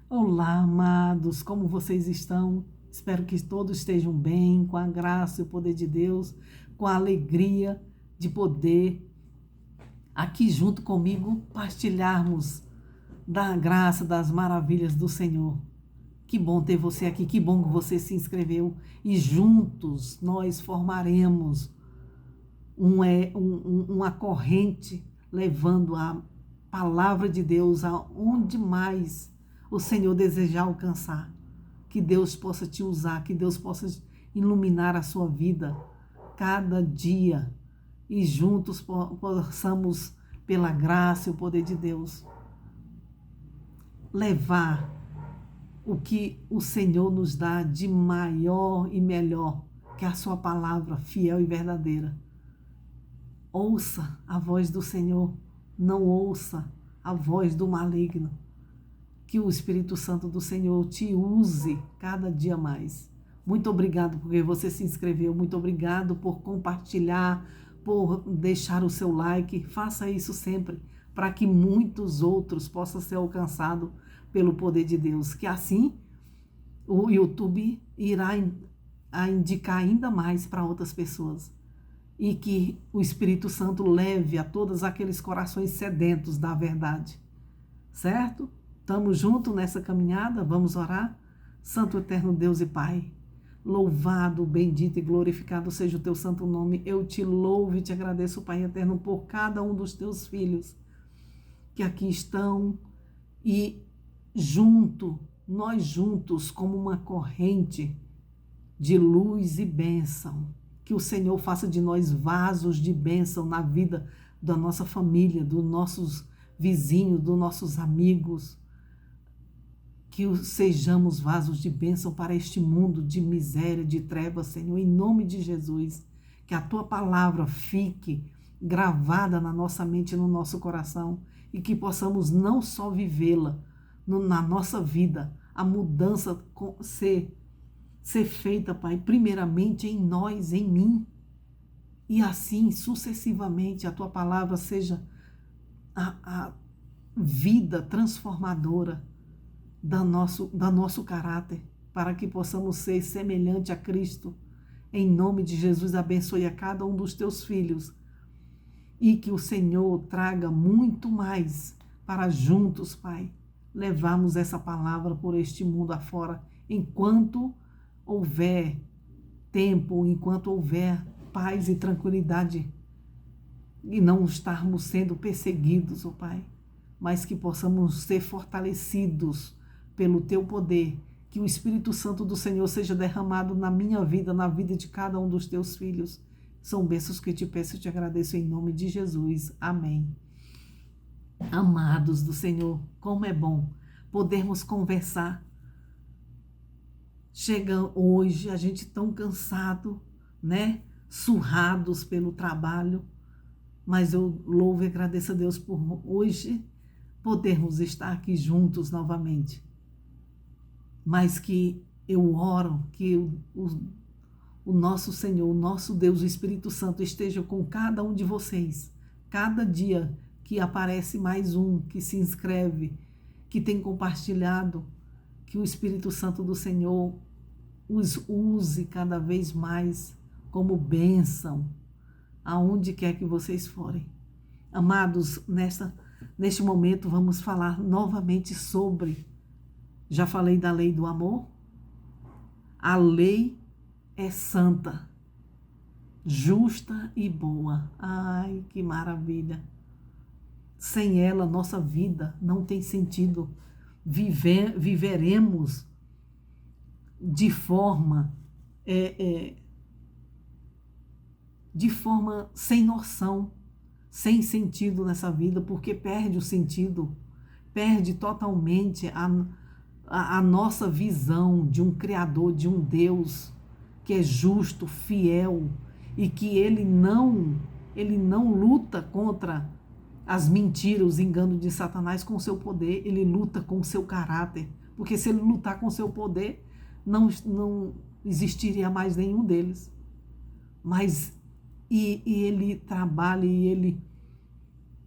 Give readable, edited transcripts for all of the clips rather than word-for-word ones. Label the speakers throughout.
Speaker 1: Olá, amados, como vocês estão? Espero que todos estejam bem, com a graça e o poder de Deus, com a alegria de poder aqui junto comigo partilharmos da graça, das maravilhas do Senhor. Que bom ter você aqui, que bom que você se inscreveu e juntos nós formaremos uma corrente levando a palavra de Deus aonde mais o Senhor desejar alcançar. Que Deus possa te usar, que Deus possa iluminar a sua vida cada dia e juntos possamos, pela graça e o poder de Deus, levar o que o Senhor nos dá de maior e melhor, que é a sua palavra fiel e verdadeira. Ouça a voz do Senhor, não ouça a voz do maligno. Que o Espírito Santo do Senhor te use cada dia mais. Muito obrigado porque você se inscreveu, muito obrigado por compartilhar, por deixar o seu like. Faça isso sempre para que muitos outros possam ser alcançados pelo poder de Deus. Que assim o YouTube irá indicar ainda mais para outras pessoas. E que o Espírito Santo leve a todos aqueles corações sedentos da verdade. Certo? Estamos juntos nessa caminhada? Vamos orar? Santo eterno Deus e Pai, louvado, bendito e glorificado seja o teu santo nome. Eu te louvo e te agradeço, Pai eterno, por cada um dos teus filhos que aqui estão e nós juntos, como uma corrente de luz e bênção. Que o Senhor faça de nós vasos de bênção na vida da nossa família, dos nossos vizinhos, dos nossos amigos. Que sejamos vasos de bênção para este mundo de miséria, de trevas, Senhor, em nome de Jesus. Que a tua palavra fique gravada na nossa mente e no nosso coração e que possamos não só vivê-la na nossa vida, a mudança ser feita, Pai, primeiramente em nós, em mim, e assim sucessivamente a tua palavra seja a vida transformadora do nosso caráter, para que possamos ser semelhante a Cristo. Em nome de Jesus, abençoe a cada um dos teus filhos e que o Senhor traga muito mais para juntos, Pai, levarmos essa palavra por este mundo afora, enquanto houver tempo, enquanto houver paz e tranquilidade e não estarmos sendo perseguidos, ó Pai, mas que possamos ser fortalecidos pelo teu poder, que o Espírito Santo do Senhor seja derramado na minha vida, na vida de cada um dos teus filhos. São bênçãos que te peço e te agradeço em nome de Jesus. Amém. Amados do Senhor, como é bom podermos conversar. Chega hoje, a gente tão cansado, né? Surrados pelo trabalho, mas eu louvo e agradeço a Deus por hoje podermos estar aqui juntos novamente. Mas que eu oro que o nosso Senhor, o nosso Deus, o Espírito Santo esteja com cada um de vocês. Cada dia que aparece mais um, que se inscreve, que tem compartilhado, que o Espírito Santo do Senhor os use cada vez mais como bênção, aonde quer que vocês forem. Amados, neste momento vamos falar novamente sobre, já falei da lei do amor. A lei é santa, justa e boa. Ai, que maravilha! Sem ela, nossa vida não tem sentido. Viveremos de forma sem noção, sem sentido nessa vida, porque perde o sentido, perde totalmente a nossa visão de um Criador, de um Deus que é justo, fiel e que ele não luta contra as mentiras, os enganos de Satanás com o seu poder, ele luta com o seu caráter, porque se ele lutar com o seu poder, não existiria mais nenhum deles. Mas ele trabalha e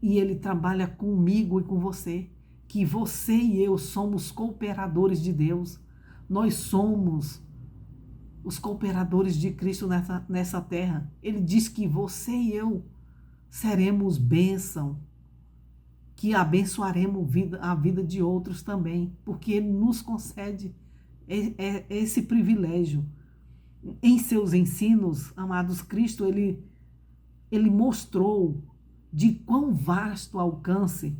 Speaker 1: ele trabalha comigo e com você. que você e eu somos cooperadores de Deus. Nós somos os cooperadores de Cristo nessa terra. Ele diz que você e eu seremos bênção, que abençoaremos a vida de outros também, porque Ele nos concede esse privilégio. Em seus ensinos, amados, Cristo, ele mostrou de quão vasto alcance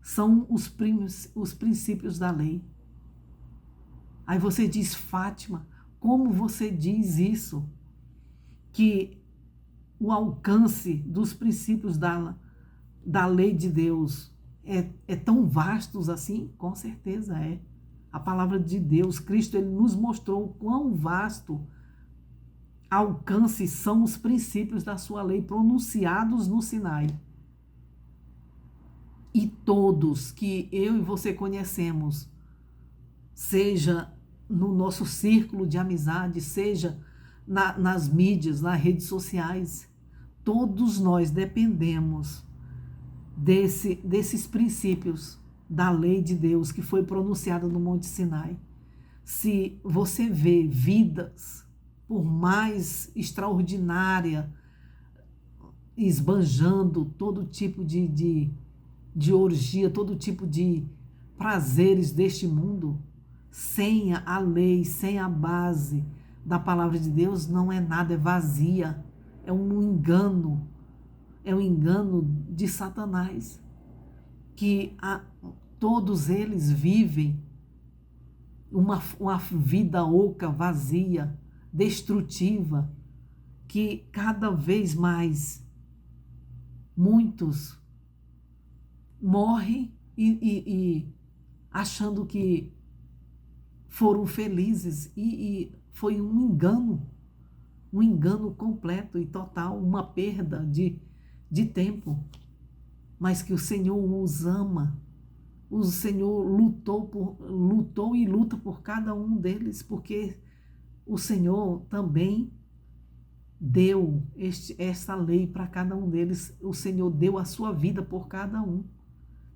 Speaker 1: são os princípios da lei. Aí você diz, Fátima, como você diz isso? Que o alcance dos princípios da lei de Deus é tão vastos assim? Com certeza é. A palavra de Deus, Cristo, ele nos mostrou quão vasto alcance são os princípios da sua lei pronunciados no Sinai. E todos que eu e você conhecemos, seja no nosso círculo de amizade, seja nas mídias, nas redes sociais, todos nós dependemos desses princípios da lei de Deus que foi pronunciada no Monte Sinai. Se você vê vidas, por mais extraordinária, esbanjando todo tipo de orgia, todo tipo de prazeres deste mundo, sem a lei, sem a base da palavra de Deus, não é nada, é vazia, é um engano de Satanás, que todos eles vivem uma vida oca, vazia, destrutiva, que cada vez mais muitos morrem e achando que foram felizes e foi um engano completo e total, uma perda de tempo, mas que o Senhor os ama. O Senhor lutou e luta por cada um deles, porque o Senhor também deu essa lei para cada um deles. O Senhor deu a sua vida por cada um,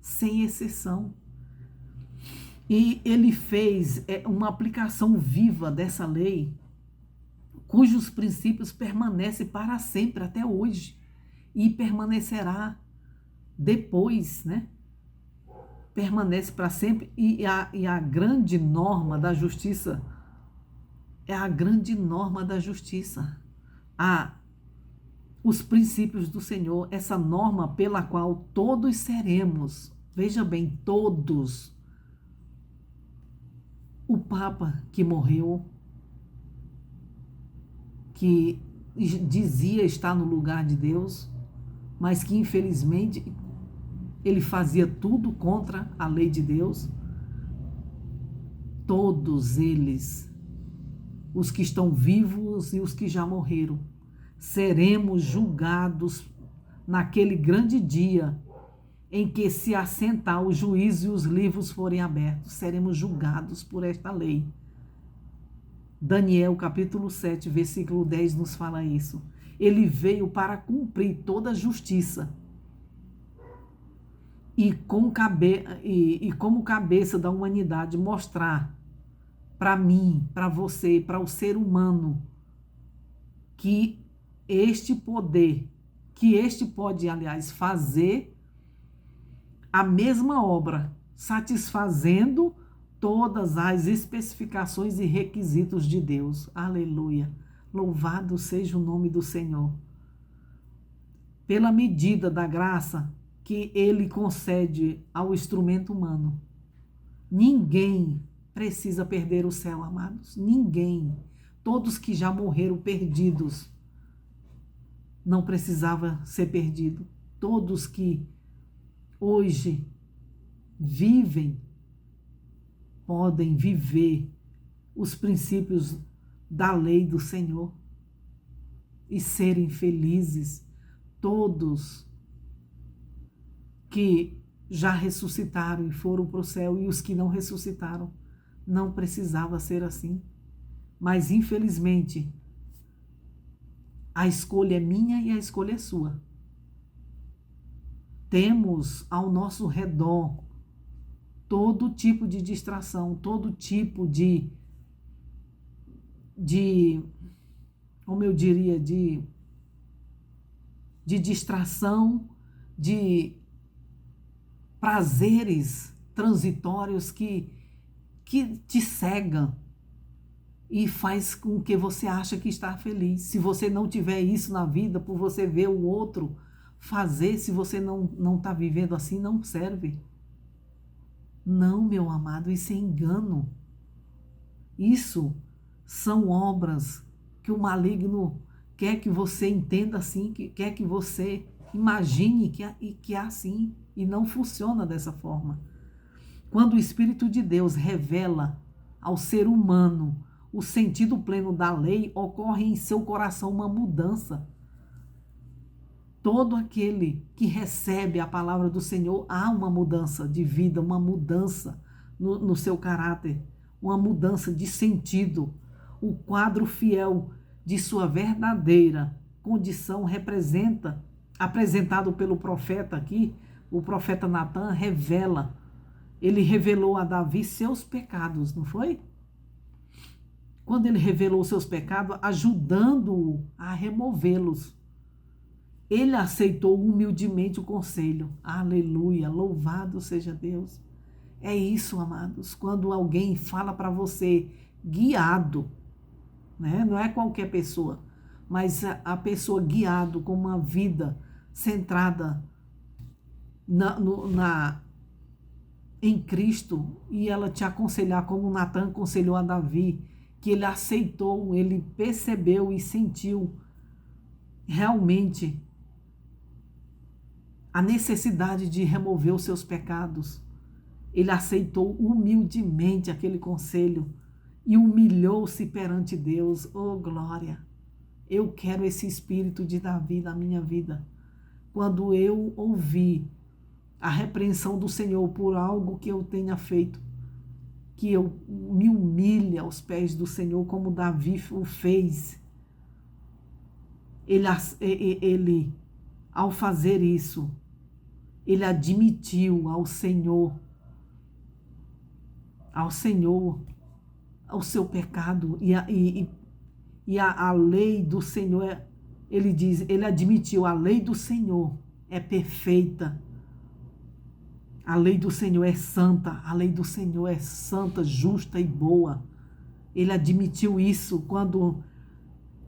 Speaker 1: sem exceção. E Ele fez uma aplicação viva dessa lei, cujos princípios permanecem para sempre, até hoje, e permanecerá depois, né? Permanece para sempre, e a grande norma da justiça é a grande norma da justiça. Os princípios do Senhor, essa norma pela qual todos seremos, veja bem, todos. O Papa que morreu, que dizia estar no lugar de Deus, mas que infelizmente ele fazia tudo contra a lei de Deus. Todos eles, os que estão vivos e os que já morreram, seremos julgados naquele grande dia em que se assentar o juízo e os livros forem abertos. Seremos julgados por esta lei. Daniel, capítulo 7, versículo 10, nos fala isso. Ele veio para cumprir toda a justiça. E como cabeça da humanidade, mostrar para mim, para você, para o ser humano, que este pode, aliás, fazer a mesma obra, satisfazendo todas as especificações e requisitos de Deus. Aleluia! Louvado seja o nome do Senhor. Pela medida da graça que Ele concede ao instrumento humano. Ninguém precisa perder o céu, amados. Ninguém. Todos que já morreram perdidos não precisava ser perdido. Todos que hoje vivem podem viver os princípios da lei do Senhor e serem felizes. Todos que já ressuscitaram e foram para o céu, e os que não ressuscitaram, não precisava ser assim. Mas, infelizmente, a escolha é minha e a escolha é sua. Temos ao nosso redor todo tipo de distração, todo tipo como eu diria, de distração, de prazeres transitórios que te cegam e faz com que você acha que está feliz. Se você não tiver isso na vida, por você ver o outro fazer, se você não está vivendo assim, não serve. Não, meu amado, isso é engano. Isso são obras que o maligno quer que você entenda assim, que quer que você imagine que é assim, e não funciona dessa forma. Quando o Espírito de Deus revela ao ser humano o sentido pleno da lei, ocorre em seu coração uma mudança. Todo aquele que recebe a palavra do Senhor, há uma mudança de vida, uma mudança no seu caráter, uma mudança de sentido. O quadro fiel de sua verdadeira condição apresentado pelo profeta aqui, o profeta Natan revela. Ele revelou a Davi seus pecados, não foi? Quando ele revelou seus pecados, ajudando-o a removê-los, ele aceitou humildemente o conselho. Aleluia, louvado seja Deus. É isso, amados, quando alguém fala para você, guiado, né? Não é qualquer pessoa, mas a pessoa guiado com uma vida centrada em Cristo, e ela te aconselhar como Natan aconselhou a Davi, que ele aceitou, ele percebeu e sentiu realmente a necessidade de remover os seus pecados. Ele aceitou humildemente aquele conselho e humilhou-se perante Deus. Oh, glória! Eu quero esse espírito de Davi na minha vida. Quando eu ouvi a repreensão do Senhor por algo que eu tenha feito, que eu me humilhe aos pés do Senhor, como Davi o fez. Ele, ao fazer isso, ele admitiu ao Senhor, o seu pecado, e a lei do Senhor, ele diz, ele admitiu, a lei do Senhor é perfeita. A lei do Senhor é santa, a lei do Senhor é santa, justa e boa. Ele admitiu isso quando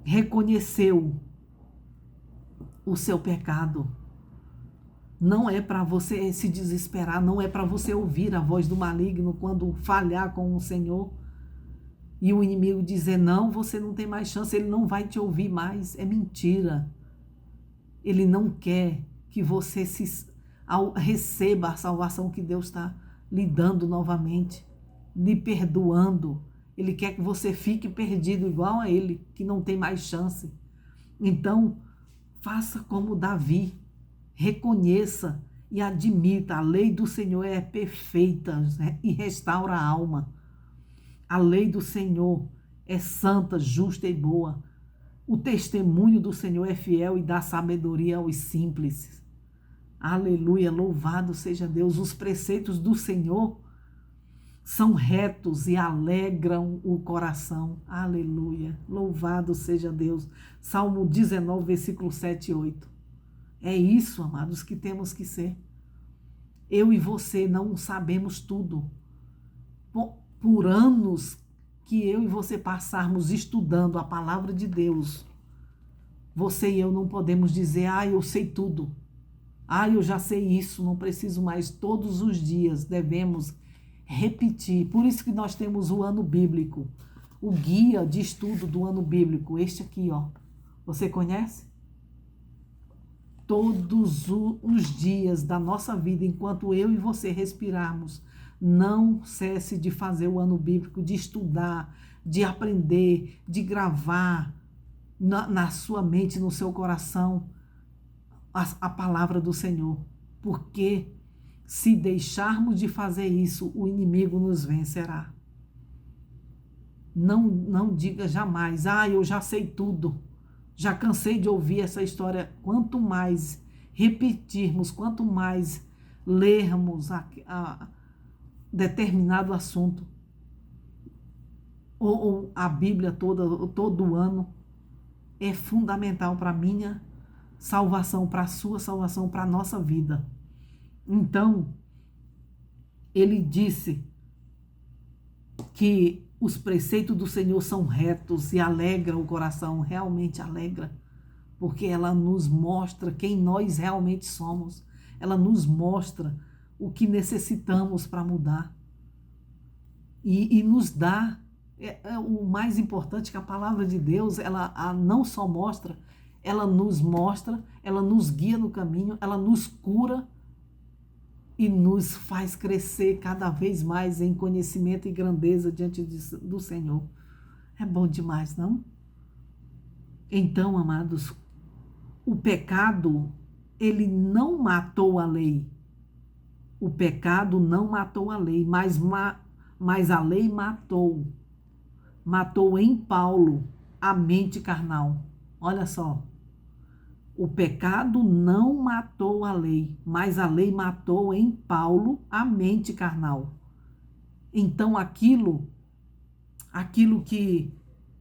Speaker 1: reconheceu o seu pecado. Não é para você se desesperar, não é para você ouvir a voz do maligno quando falhar com o Senhor e o inimigo dizer, não, você não tem mais chance, ele não vai te ouvir mais. É mentira. Ele não quer que você receba a salvação que Deus está lhe dando novamente, lhe perdoando. Ele quer que você fique perdido igual a ele, que não tem mais chance. Então, faça como Davi, reconheça e admita, a lei do Senhor é perfeita e restaura a alma. A lei do Senhor é santa, justa e boa. O testemunho do Senhor é fiel e dá sabedoria aos simples. Aleluia, louvado seja Deus. Os preceitos do Senhor são retos e alegram o coração. Aleluia, louvado seja Deus. Salmo 19, versículo 7 e 8. É isso, amados, que temos que ser. Eu e você não sabemos tudo. Por anos que eu e você passarmos estudando a palavra de Deus, você e eu não podemos dizer, eu sei tudo. Eu já sei isso, não preciso mais. Todos os dias devemos repetir. Por isso que nós temos o ano bíblico, o guia de estudo do ano bíblico, este aqui, ó. Você conhece? Todos os dias da nossa vida, enquanto eu e você respirarmos, não cesse de fazer o ano bíblico, de estudar, de aprender, de gravar na sua mente, no seu coração, a palavra do Senhor. Porque se deixarmos de fazer isso, o inimigo nos vencerá. Não diga jamais, eu já sei tudo. Já cansei de ouvir essa história. Quanto mais repetirmos, quanto mais lermos determinado assunto, ou a Bíblia toda, todo ano, é fundamental para a minha salvação, para a sua salvação, para a nossa vida. Então, ele disse que os preceitos do Senhor são retos e alegram o coração, realmente alegra, porque ela nos mostra quem nós realmente somos, ela nos mostra o que necessitamos para mudar e nos dá o mais importante, que a palavra de Deus, ela não só mostra, ela nos mostra, ela nos guia no caminho, ela nos cura e nos faz crescer cada vez mais em conhecimento e grandeza diante do Senhor. É bom demais, não? Então, amados, o pecado, ele não matou a lei. O pecado não matou a lei, mas a lei matou. Matou em Paulo a mente carnal. Olha só. O pecado não matou a lei, mas a lei matou em Paulo a mente carnal. Então aquilo que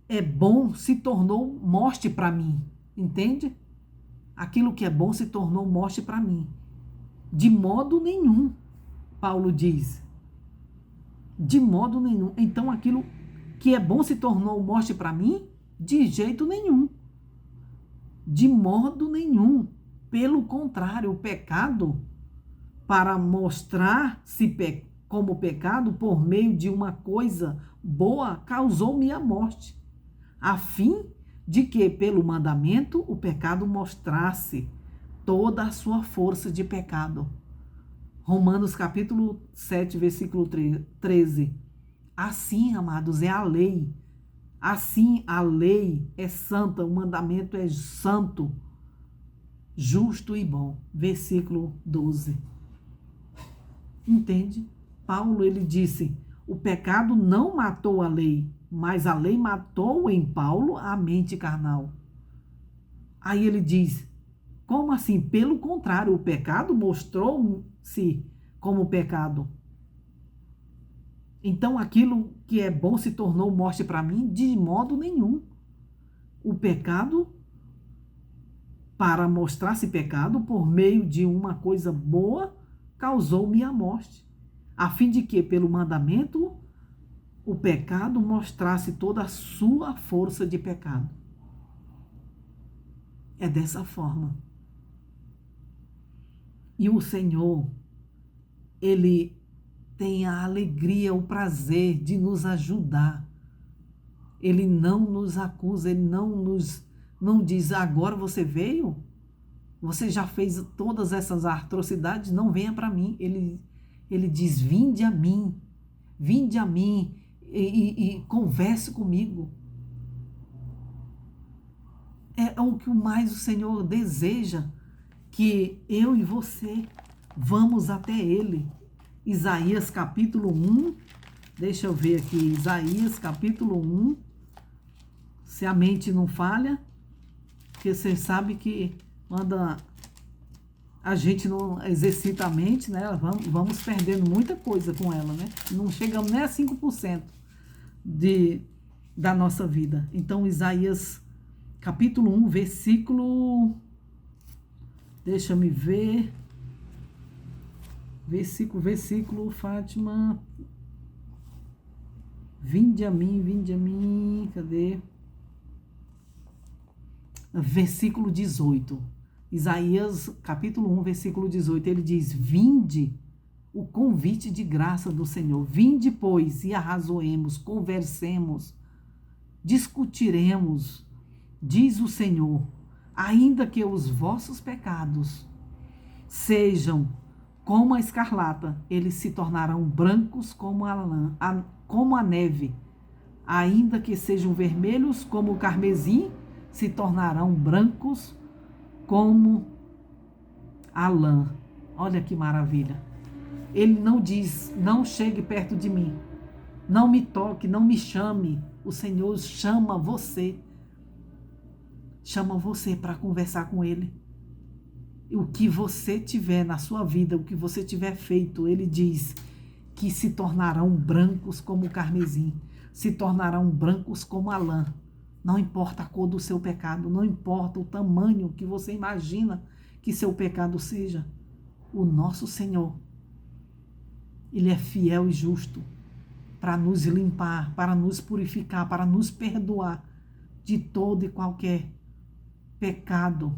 Speaker 1: é bom se tornou morte para mim, entende? Aquilo que é bom se tornou morte para mim. De modo nenhum, Paulo diz. De modo nenhum. Então aquilo que é bom se tornou morte para mim? De jeito nenhum. De modo nenhum. Pelo contrário, o pecado, para mostrar-se como pecado por meio de uma coisa boa, causou-me a morte, a fim de que, pelo mandamento, o pecado mostrasse toda a sua força de pecado. Romanos capítulo 7, versículo 13. Assim, amados, é a lei. Assim, a lei é santa, o mandamento é santo, justo e bom. Versículo 12. Entende? Paulo, ele disse, o pecado não matou a lei, mas a lei matou em Paulo a mente carnal. Aí ele diz, como assim? Pelo contrário, o pecado mostrou-se como pecado. Então aquilo que é bom se tornou morte para mim? De modo nenhum. O pecado, para mostrar-se pecado, por meio de uma coisa boa, causou-me a morte, a fim de que, pelo mandamento, o pecado mostrasse toda a sua força de pecado. É dessa forma. E o Senhor, ele tem a alegria, o prazer de nos ajudar. Ele não nos acusa, ele não diz, agora você veio? Você já fez todas essas atrocidades? Não venha para mim. Ele diz, vinde a mim e converse comigo. É o que mais o Senhor deseja, que eu e você vamos até Ele. Isaías capítulo 1, deixa eu ver aqui, Isaías capítulo 1, se a mente não falha, porque você sabe que quando a gente não exercita a mente, né, vamos perdendo muita coisa com ela, né? Não chegamos nem a 5% da nossa vida. Então, Isaías capítulo 1, versículo, deixa me ver, versículo, Fátima, vinde a mim, cadê? Versículo 18, Isaías capítulo 1, versículo 18, ele diz, vinde, o convite de graça do Senhor, vinde, pois, e arrazoemos, conversemos, discutiremos, diz o Senhor, ainda que os vossos pecados sejam como a escarlata, eles se tornarão brancos como a lã, como a neve, ainda que sejam vermelhos como o carmesim, se tornarão brancos como a lã. Olha que maravilha. Ele não diz, não chegue perto de mim, não me toque, não me chame. O Senhor chama você para conversar com Ele. O que você tiver na sua vida, o que você tiver feito, Ele diz que se tornarão brancos como o carmesim, se tornarão brancos como a lã. Não importa a cor do seu pecado, não importa o tamanho que você imagina que seu pecado seja, o nosso Senhor, Ele é fiel e justo para nos limpar, para nos purificar, para nos perdoar de todo e qualquer pecado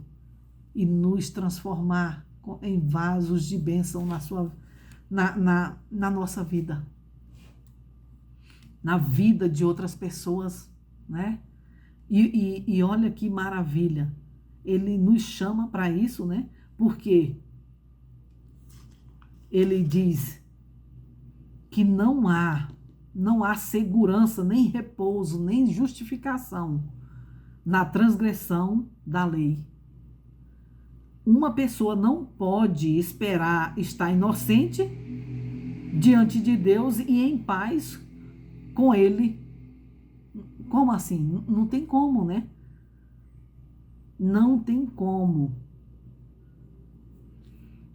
Speaker 1: e nos transformar em vasos de bênção na nossa vida, na vida de outras pessoas, né? E olha que maravilha, Ele nos chama para isso, né? Porque Ele diz que não há segurança, nem repouso, nem justificação na transgressão da lei. Uma pessoa não pode esperar estar inocente diante de Deus e em paz com Ele. Como assim? Não tem como, né? Não tem como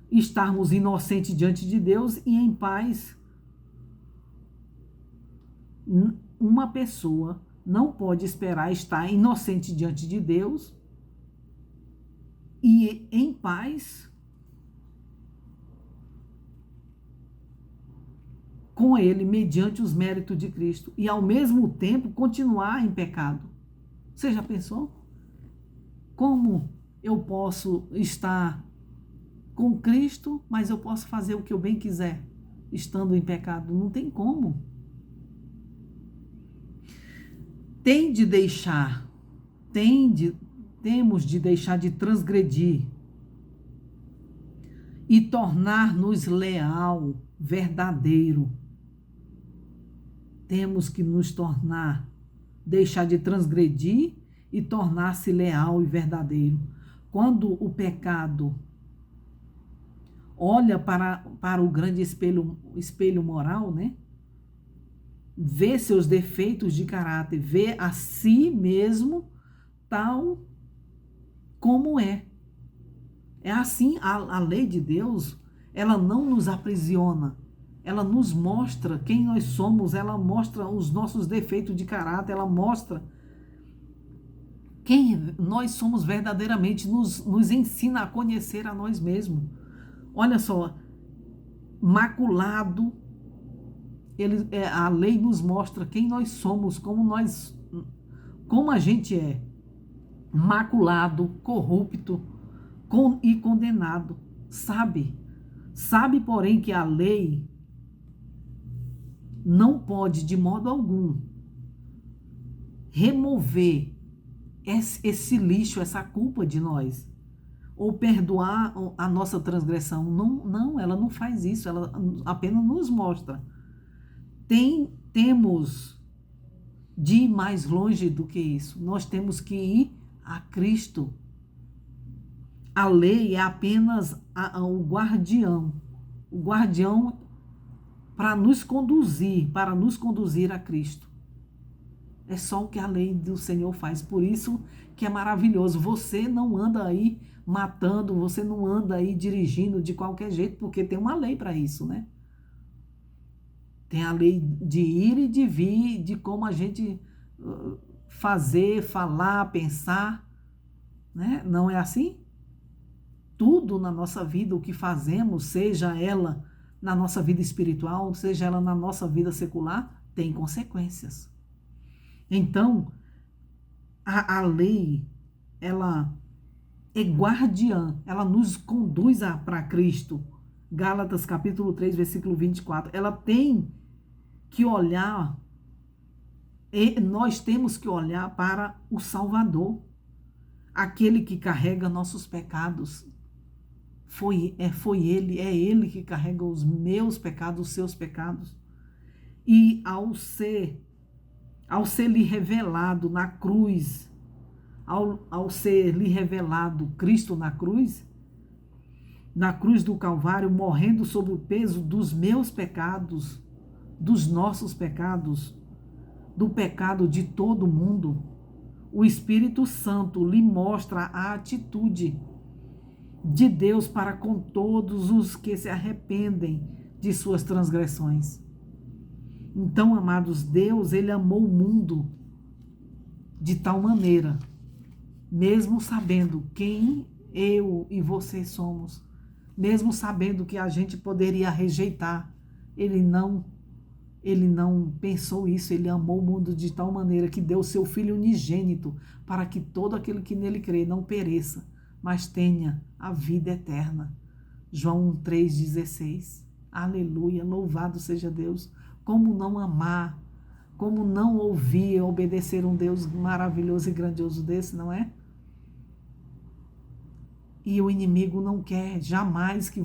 Speaker 1: estarmos inocentes diante de Deus e em paz. Uma pessoa não pode esperar estar inocente diante de Deus e em paz com Ele, mediante os méritos de Cristo, e ao mesmo tempo continuar em pecado. Você já pensou? Como eu posso estar com Cristo, mas eu posso fazer o que eu bem quiser, estando em pecado? Não tem como. Temos de deixar de transgredir e tornar-nos leal, verdadeiro. Temos que nos deixar de transgredir e tornar-se leal e verdadeiro. Quando o pecado olha para o grande espelho moral, né? Vê seus defeitos de caráter, vê a si mesmo tal como é. É assim, a lei de Deus, ela não nos aprisiona, ela nos mostra quem nós somos, ela mostra os nossos defeitos de caráter, ela mostra quem nós somos verdadeiramente, nos ensina a conhecer a nós mesmos. Olha só, maculado, a lei nos mostra quem nós somos, como a gente é, maculado, corrupto e condenado. Sabe, porém, que a lei não pode, de modo algum, remover esse lixo, essa culpa de nós, ou perdoar a nossa transgressão. Não, ela não faz isso, ela apenas nos mostra. Temos de ir mais longe do que isso. Nós temos que ir a Cristo. A lei é apenas o guardião para nos conduzir a Cristo. É só o que a lei do Senhor faz. Por isso que é maravilhoso. Você não anda aí matando, você não anda aí dirigindo de qualquer jeito, porque tem uma lei para isso, né? Tem a lei de ir e de vir, de como a gente fazer, falar, pensar, né? Não é assim? Tudo na nossa vida, o que fazemos, seja ela na nossa vida espiritual, seja ela na nossa vida secular, tem consequências. Então, a lei, ela é guardiã, ela nos conduz para Cristo. Gálatas capítulo 3, versículo 24. Ela tem que olhar, nós temos que olhar para o Salvador, aquele que carrega nossos pecados. É Ele que carrega os meus pecados, os seus pecados. E ao ser lhe revelado na cruz, ao ser lhe revelado Cristo na cruz do Calvário, morrendo sob o peso dos meus pecados, dos nossos pecados, do pecado de todo mundo, o Espírito Santo lhe mostra a atitude de Deus para com todos os que se arrependem de suas transgressões. Então, amados, Deus, ele amou o mundo de tal maneira, mesmo sabendo quem eu e você somos, mesmo sabendo que a gente poderia rejeitar, ele não pensou isso. Ele amou o mundo de tal maneira que deu seu Filho unigênito para que todo aquele que nele crê não pereça, mas tenha a vida eterna. João 3,16. Aleluia, louvado seja Deus. Como não amar, como não ouvir e obedecer um Deus maravilhoso e grandioso desse, não é? E o inimigo não quer jamais que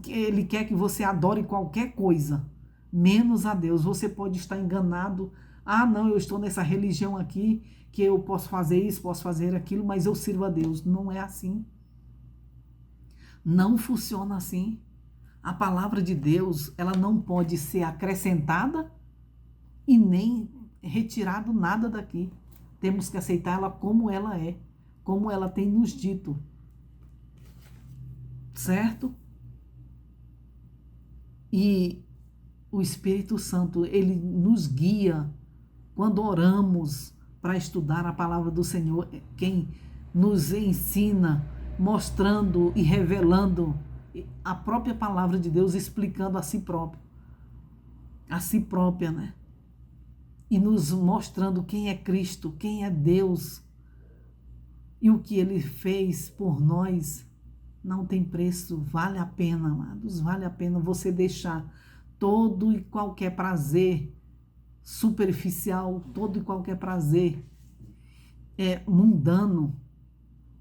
Speaker 1: ele quer que você adore qualquer coisa, menos a Deus. Você pode estar enganado. Ah, não, eu estou nessa religião aqui, que eu posso fazer isso, posso fazer aquilo, mas eu sirvo a Deus. Não é assim. Não funciona assim. A palavra de Deus, ela não pode ser acrescentada e nem retirado nada daqui. Temos que aceitar ela como ela é, como ela tem nos dito. Certo? E o Espírito Santo, ele nos guia quando oramos para estudar a palavra do Senhor, quem nos ensina, mostrando e revelando a própria palavra de Deus, explicando a si próprio, a si própria, né? E nos mostrando quem é Cristo, quem é Deus e o que ele fez por nós. Não tem preço, vale a pena, amados, vale a pena você deixar todo e qualquer prazer superficial, todo e qualquer prazer mundano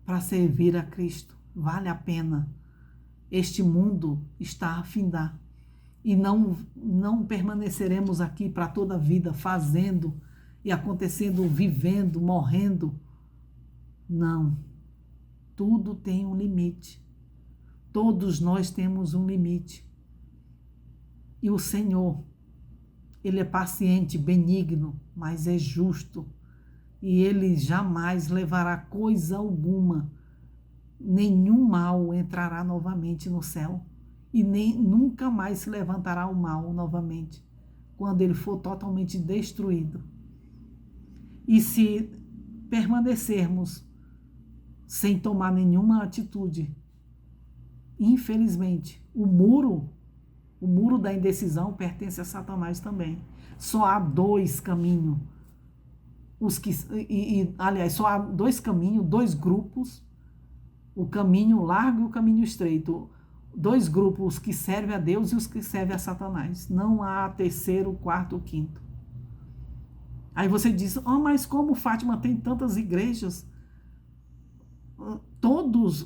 Speaker 1: para servir a Cristo. Vale a pena. Este mundo está a findar e não permaneceremos aqui para toda a vida fazendo e acontecendo, vivendo, morrendo. Não. Tudo tem um limite. Todos nós temos um limite. E o Senhor, ele é paciente, benigno, mas é justo. E ele jamais levará coisa alguma, nenhum mal entrará novamente no céu. E nem nunca mais se levantará o mal novamente, quando ele for totalmente destruído. E se permanecermos sem tomar nenhuma atitude, infelizmente, o muro da indecisão pertence a Satanás também. Só há dois caminhos. Aliás, só há dois caminhos, dois grupos, o caminho largo e o caminho estreito. Dois grupos, os que servem a Deus e os que servem a Satanás. Não há terceiro, quarto ou quinto. Aí você diz, mas como Fátima tem tantas igrejas? Todos,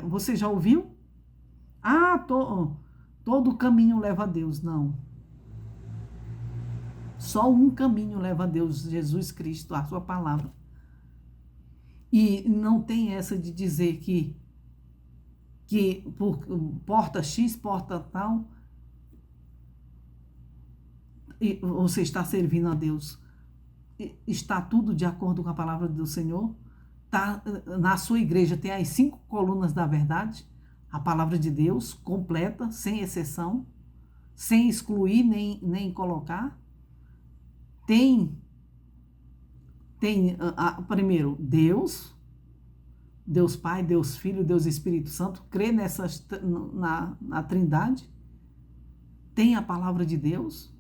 Speaker 1: você já ouviu? Todo caminho leva a Deus. Não. Só um caminho leva a Deus, Jesus Cristo, a sua palavra. E não tem essa de dizer que por porta X, porta tal, e você está servindo a Deus. Está tudo de acordo com a palavra do Senhor? Na sua igreja tem as 5 colunas da verdade, a palavra de Deus completa, sem exceção, sem excluir nem colocar. Tem primeiro Deus Pai, Deus Filho, Deus Espírito Santo, crê na Trindade. Tem a palavra de Deus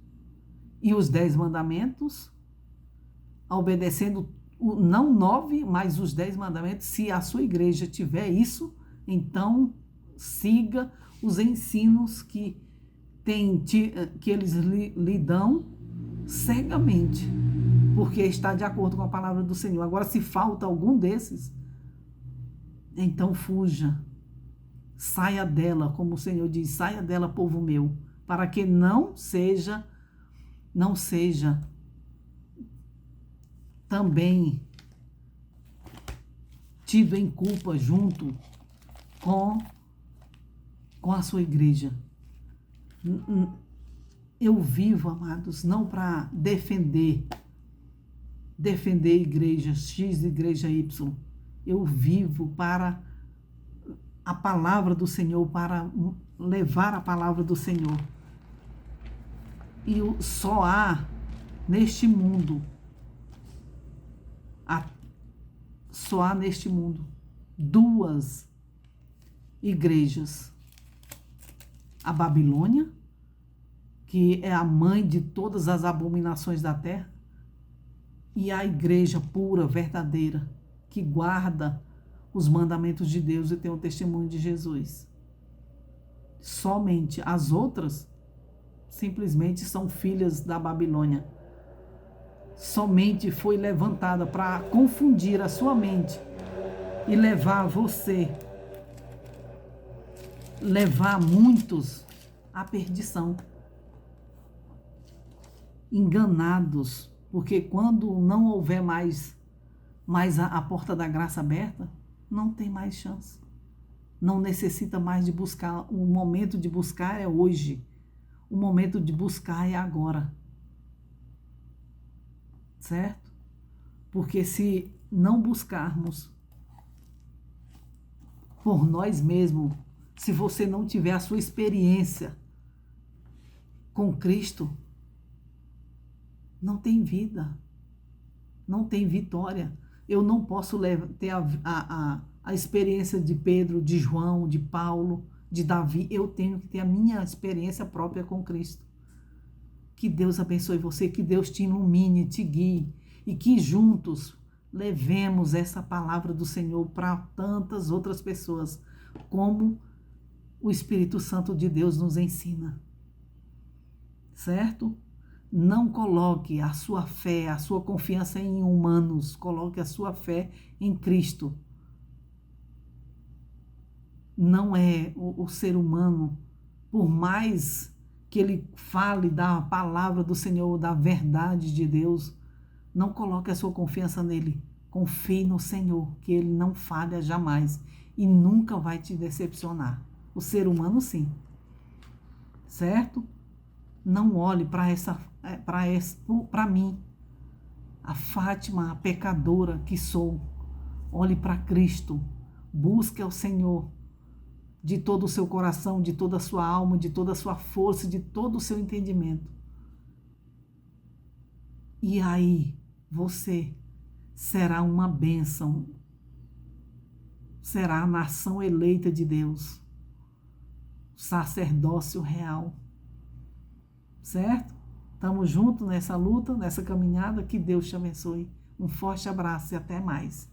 Speaker 1: e os 10 mandamentos, obedecendo não 9, mas os 10 mandamentos. Se a sua igreja tiver isso, então siga os ensinos que eles lhe dão cegamente, porque está de acordo com a palavra do Senhor. Agora, se falta algum desses, então fuja, saia dela, como o Senhor diz, saia dela, povo meu, para que não seja também tido em culpa junto com a sua igreja. Eu vivo, amados, não para defender igreja X, igreja Y. Eu vivo para a palavra do Senhor, para levar a palavra do Senhor. E só há neste mundo, duas igrejas. A Babilônia, que é a mãe de todas as abominações da terra, e a igreja pura, verdadeira, que guarda os mandamentos de Deus e tem o testemunho de Jesus. Somente as outras simplesmente são filhas da Babilônia. Somente foi levantada para confundir a sua mente e levar muitos à perdição. Enganados, porque quando não houver mais a porta da graça aberta, não tem mais chance. Não necessita mais de buscar. O momento de buscar é hoje. O momento de buscar é agora. Certo? Porque se não buscarmos por nós mesmos, se você não tiver a sua experiência com Cristo, não tem vida, não tem vitória. Eu não posso ter a experiência de Pedro, de João, de Paulo, de Davi. Eu tenho que ter a minha experiência própria com Cristo. Que Deus abençoe você, que Deus te ilumine, te guie e que juntos levemos essa palavra do Senhor para tantas outras pessoas, como o Espírito Santo de Deus nos ensina. Certo? Não coloque a sua fé, a sua confiança em humanos, coloque a sua fé em Cristo. Não é o ser humano, por mais que ele fale da palavra do Senhor, da verdade de Deus, não coloque a sua confiança nele. Confie no Senhor, que ele não falha jamais e nunca vai te decepcionar. O ser humano, sim. Certo? Não olhe para mim, a Fátima, a pecadora que sou. Olhe para Cristo. Busque ao Senhor de todo o seu coração, de toda a sua alma, de toda a sua força, de todo o seu entendimento. E aí você será uma bênção. Será a nação eleita de Deus. Sacerdócio real. Certo? Estamos juntos nessa luta, nessa caminhada. Que Deus te abençoe. Um forte abraço e até mais.